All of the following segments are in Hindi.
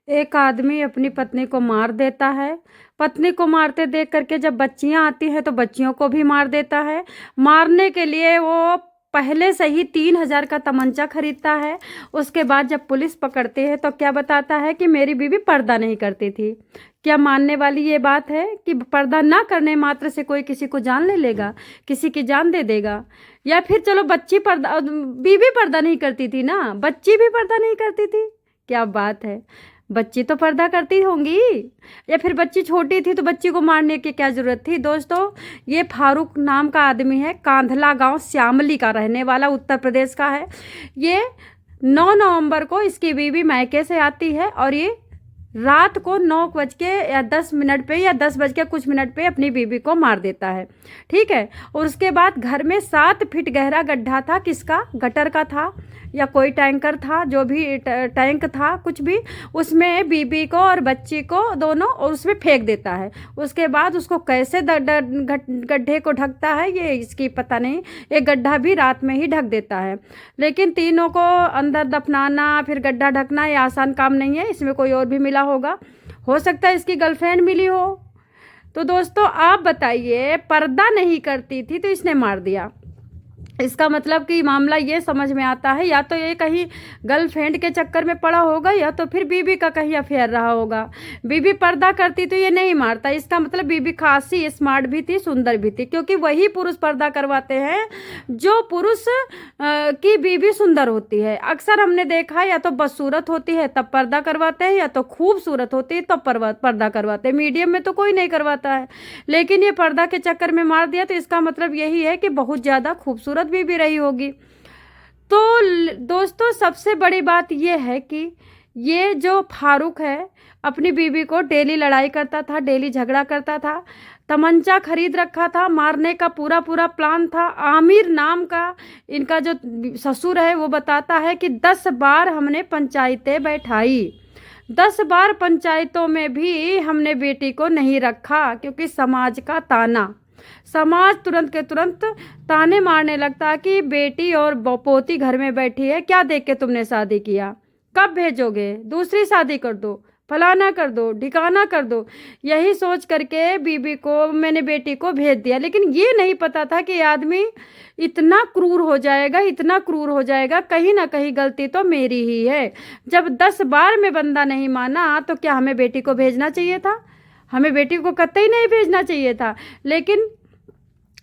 एक आदमी अपनी पत्नी को मार देता है। पत्नी को मारते देख करके जब बच्चियां आती हैं तो बच्चियों को भी मार देता है। मारने के लिए वो पहले से ही 3,000 का तमंचा खरीदता है। उसके बाद जब पुलिस पकड़ती है तो क्या बताता है कि मेरी बीवी पर्दा नहीं करती थी। क्या मानने वाली ये बात है कि पर्दा ना करने मात्र से कोई किसी को जान ले लेगा, किसी की जान दे देगा? या फिर चलो बच्ची पर्दा, बीवी पर्दा नहीं करती थी ना, बच्ची भी पर्दा नहीं करती थी। क्या बात है, बच्ची तो पर्दा करती होंगी। या फिर बच्ची छोटी थी तो बच्ची को मारने की क्या जरूरत थी? दोस्तों, ये फारूक नाम का आदमी है, कांधला गांव श्यामली का रहने वाला, उत्तर प्रदेश का है। ये 9 नवंबर को इसकी बीवी मायके से आती है और ये रात को 9:10 पे या 10:00 पे अपनी बीवी को मार देता है। ठीक है। और उसके बाद घर में 7 फीट गहरा गड्ढा था। किसका? गटर का था या कोई टैंकर था, जो भी टैंक था कुछ भी, उसमें बीबी को और बच्ची को दोनों और उसमें फेंक देता है। उसके बाद उसको कैसे गड्ढे को ढकता है ये इसकी पता नहीं। एक गड्ढा भी रात में ही ढक देता है। लेकिन तीनों को अंदर दफनाना फिर गड्ढा ढकना ये आसान काम नहीं है। इसमें कोई और भी मिला होगा, हो सकता है इसकी गर्लफ्रेंड मिली हो। तो दोस्तों आप बताइए, पर्दा नहीं करती थी तो इसने मार दिया। इसका मतलब कि मामला ये समझ में आता है, या तो ये कहीं गर्लफ्रेंड के चक्कर में पड़ा होगा या तो फिर बीबी का कहीं अफेयर रहा होगा। बीबी पर्दा करती तो ये नहीं मारता। इसका मतलब बीबी खासी स्मार्ट भी थी, सुंदर भी थी, क्योंकि वही पुरुष पर्दा करवाते हैं जो पुरुष की बीबी सुंदर होती है। अक्सर हमने देखा या तो बदसूरत होती है तब पर्दा करवाते हैं, या तो खूबसूरत होती है तब पर्दा करवाते हैं। मीडियम में तो कोई नहीं करवाता है। लेकिन ये पर्दा के चक्कर में मार दिया तो इसका मतलब यही है कि बहुत ज़्यादा खूबसूरत भी रही होगी। तो दोस्तों सबसे बड़ी बात यह है कि ये जो फारूक है अपनी बीवी को डेली लड़ाई करता था, डेली झगड़ा करता था, तमंचा खरीद रखा था, मारने का पूरा प्लान था। आमिर नाम का इनका जो ससुर है वो बताता है कि 10 बार हमने पंचायतें बैठाई, 10 बार पंचायतों में भी हमने बेटी को नहीं रखा, क्योंकि समाज का ताना, समाज तुरंत के तुरंत ताने मारने लगता कि बेटी और पोती घर में बैठी है, क्या देख के तुमने शादी किया, कब भेजोगे, दूसरी शादी कर दो, फलाना कर दो, ढिकाना कर दो। यही सोच करके बीबी को मैंने बेटी को भेज दिया। लेकिन ये नहीं पता था कि आदमी इतना क्रूर हो जाएगा, इतना क्रूर हो जाएगा। कहीं ना कहीं गलती तो मेरी ही है। जब 10 बार में बंदा नहीं माना तो क्या हमें बेटी को भेजना चाहिए था? हमें बेटी को कतई नहीं भेजना चाहिए था, लेकिन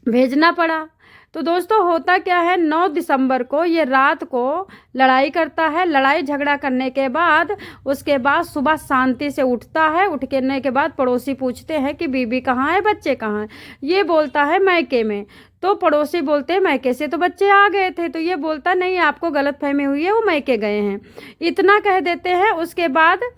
भेजना पड़ा। तो दोस्तों होता क्या है, 9 दिसंबर को ये रात को लड़ाई करता है। लड़ाई झगड़ा करने के बाद उसके बाद सुबह शांति से उठता है। उठने के बाद पड़ोसी पूछते हैं कि बीबी कहाँ है, बच्चे कहाँ हैं? ये बोलता है मायके में। तो पड़ोसी बोलते हैं मायके से तो बच्चे आ गए थे। तो ये बोलता नहीं, आपको गलतफहमी हुई है, वो मायके गए हैं, इतना कह देते हैं। उसके बाद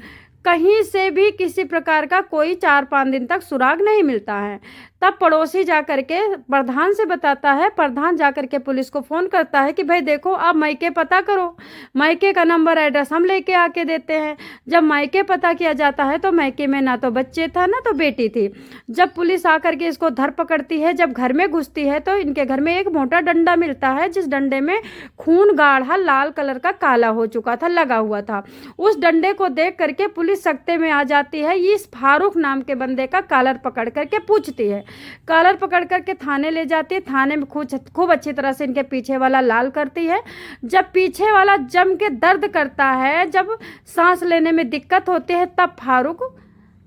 कहीं से भी किसी प्रकार का कोई 4-5 दिन तक सुराग नहीं मिलता है। तब पड़ोसी जाकर के प्रधान से बताता है। प्रधान जाकर के पुलिस को फ़ोन करता है कि भाई देखो आप मायके पता करो। मायके का नंबर एड्रेस हम लेके आके देते हैं। जब मायके पता किया जाता है तो मायके में ना तो बच्चे था ना तो बेटी थी। जब पुलिस आकर के इसको धर पकड़ती है, जब घर में घुसती है तो इनके घर में एक मोटा डंडा मिलता है, जिस डंडे में खून गाढ़ा लाल कलर का काला हो चुका था, लगा हुआ था। उस डंडे को देख करके पुलिस सख्ते में आ जाती है। इस फारूक नाम के बंदे का कॉलर पकड़ करके पूछती है। कॉलर पकड़ करके थाने ले जाती है। थाने में खूब अच्छी तरह से इनके पीछे वाला लाल करती है। जब पीछे वाला जम के दर्द करता है, जब सांस लेने में दिक्कत होती है, तब फारूक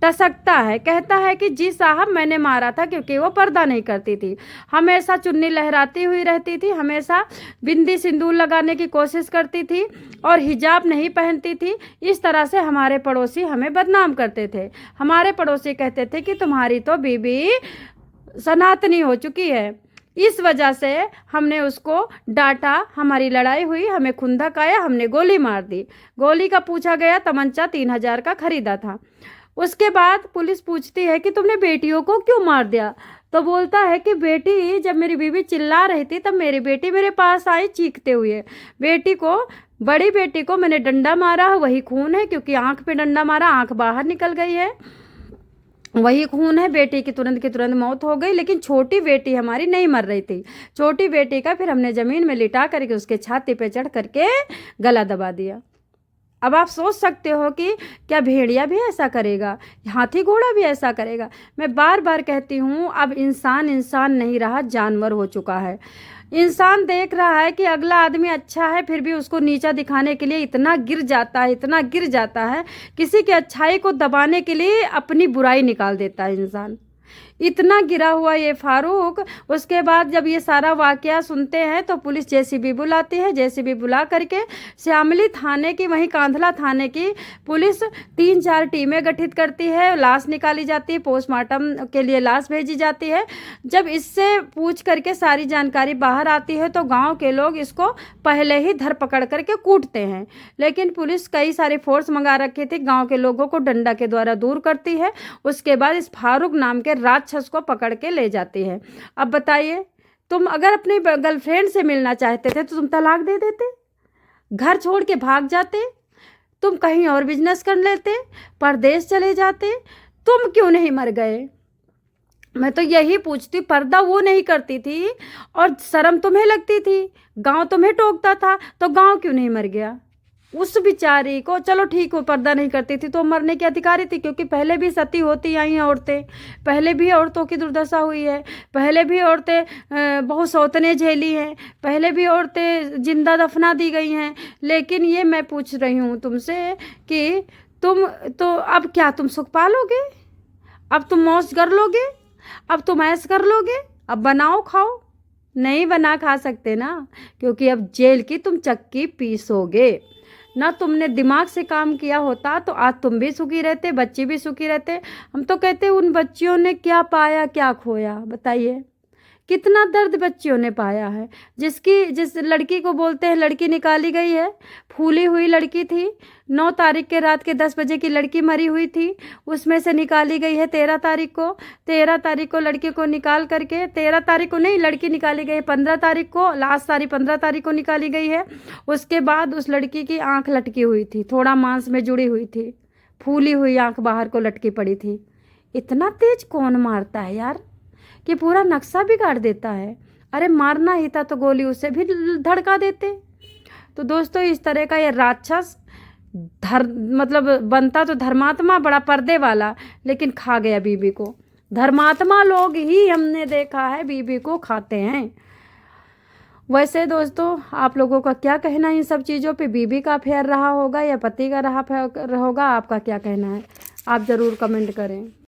टसकता है, कहता है कि जी साहब मैंने मारा था क्योंकि वो पर्दा नहीं करती थी, हमेशा चुन्नी लहराती हुई रहती थी, हमेशा बिंदी सिंदूर लगाने की कोशिश करती थी और हिजाब नहीं पहनती थी। इस तरह से हमारे पड़ोसी हमें बदनाम करते थे। हमारे पड़ोसी कहते थे कि तुम्हारी तो बीबी सनातनी हो चुकी है। इस वजह से हमने उसको डांटा, हमारी लड़ाई हुई, हमें खुंदक आया, हमने गोली मार दी। गोली का पूछा गया, तमंचा 3,000 का खरीदा था। उसके बाद पुलिस पूछती है कि तुमने बेटियों को क्यों मार दिया? तो बोलता है कि बेटी, जब मेरी बीवी चिल्ला रही थी तब मेरी बेटी मेरे पास आई चीखते हुए। बेटी को, बड़ी बेटी को मैंने डंडा मारा, वही खून है, क्योंकि आंख पे डंडा मारा, आंख बाहर निकल गई है, वही खून है। बेटी की तुरंत मौत हो गई। लेकिन छोटी बेटी हमारी नहीं मर रही थी। छोटी बेटी का फिर हमने ज़मीन में लिटा करके उसके छाती पे चढ़ करके गला दबा दिया। अब आप सोच सकते हो कि क्या भेड़िया भी ऐसा करेगा, हाथी घोड़ा भी ऐसा करेगा। मैं बार बार कहती हूँ, अब इंसान इंसान नहीं रहा, जानवर हो चुका है। इंसान देख रहा है कि अगला आदमी अच्छा है, फिर भी उसको नीचा दिखाने के लिए इतना गिर जाता है, इतना गिर जाता है, किसी की अच्छाई को दबाने के लिए अपनी बुराई निकाल देता है इंसान। इतना गिरा हुआ ये फारूक। उसके बाद जब ये सारा वाकया सुनते हैं तो पुलिस जेसीबी बुलाती है। जेसीबी बुला करके श्यामली थाने की, वहीं कांधला थाने की पुलिस 3-4 टीमें गठित करती है। लाश निकाली जाती है, पोस्टमार्टम के लिए लाश भेजी जाती है। जब इससे पूछ करके सारी जानकारी बाहर आती है तो गांव के लोग इसको पहले ही धर पकड़ करके कूटते हैं, लेकिन पुलिस कई सारी फोर्स मंगा रखी थी, गांव के लोगों को डंडा के द्वारा दूर करती है। उसके बाद इस फारूक नाम के राक्षस को पकड़ के ले जाती है। अब बताइए, तुम अगर अपनी गर्लफ्रेंड से मिलना चाहते थे तो तुम तलाक दे देते, घर छोड़ के भाग जाते, तुम कहीं और बिजनेस कर लेते, परदेश चले जाते, तुम क्यों नहीं मर गए? मैं तो यही पूछती, पर्दा वो नहीं करती थी और शर्म तुम्हें लगती थी, गांव तुम्हें टोकता था, तो गांव क्यों नहीं मर गया? उस बेचारी को, चलो ठीक हो, पर्दा नहीं करती थी तो मरने की अधिकारी थी, क्योंकि पहले भी सती होती आई हैं औरतें, पहले भी औरतों की दुर्दशा हुई है, पहले भी औरतें बहुत सौतने झेली हैं, पहले भी औरतें जिंदा दफना दी गई हैं। लेकिन ये मैं पूछ रही हूँ तुमसे कि तुम तो अब क्या तुम सुख पालोगे? अब तुम मौज कर लोगे? अब तुम ऐश कर लोगे? अब बनाओ खाओ? नहीं बना खा सकते ना, क्योंकि अब जेल की तुम चक्की पीसोगे ना। तुमने दिमाग से काम किया होता तो आज तुम भी सुखी रहते, बच्चे भी सुखी रहते। हम तो कहते उन बच्चियों ने क्या पाया क्या खोया, बताइए कितना दर्द बच्चियों ने पाया है। जिस लड़की को बोलते हैं लड़की निकाली गई है, फूली हुई लड़की थी, 9 तारीख के रात के 10 बजे की लड़की मरी हुई थी, उसमें से निकाली गई है 13 तारीख को। 13 तारीख को लड़की को निकाल करके, 13 तारीख को नहीं, लड़की निकाली गई है 15 तारीख को, लास्ट तारीख 15 तारीख को निकाली गई है। उसके बाद उस लड़की की आँख लटकी हुई थी, थोड़ा मांस में जुड़ी हुई थी, फूली हुई आँख बाहर को लटकी पड़ी थी। इतना तेज कौन मारता है यार, कि पूरा नक्शा बिगाड़ देता है। अरे मारना ही था तो गोली उसे भी धड़का देते। तो दोस्तों, इस तरह का ये राक्षस मतलब बनता तो धर्मात्मा बड़ा पर्दे वाला, लेकिन खा गया बीबी को। धर्मात्मा लोग ही हमने देखा है बीबी को खाते हैं। वैसे दोस्तों, आप लोगों का क्या कहना है इन सब चीज़ों पे? बीबी का अफेयर रहा होगा या पति का रहा होगा? आपका क्या कहना है? आप ज़रूर कमेंट करें।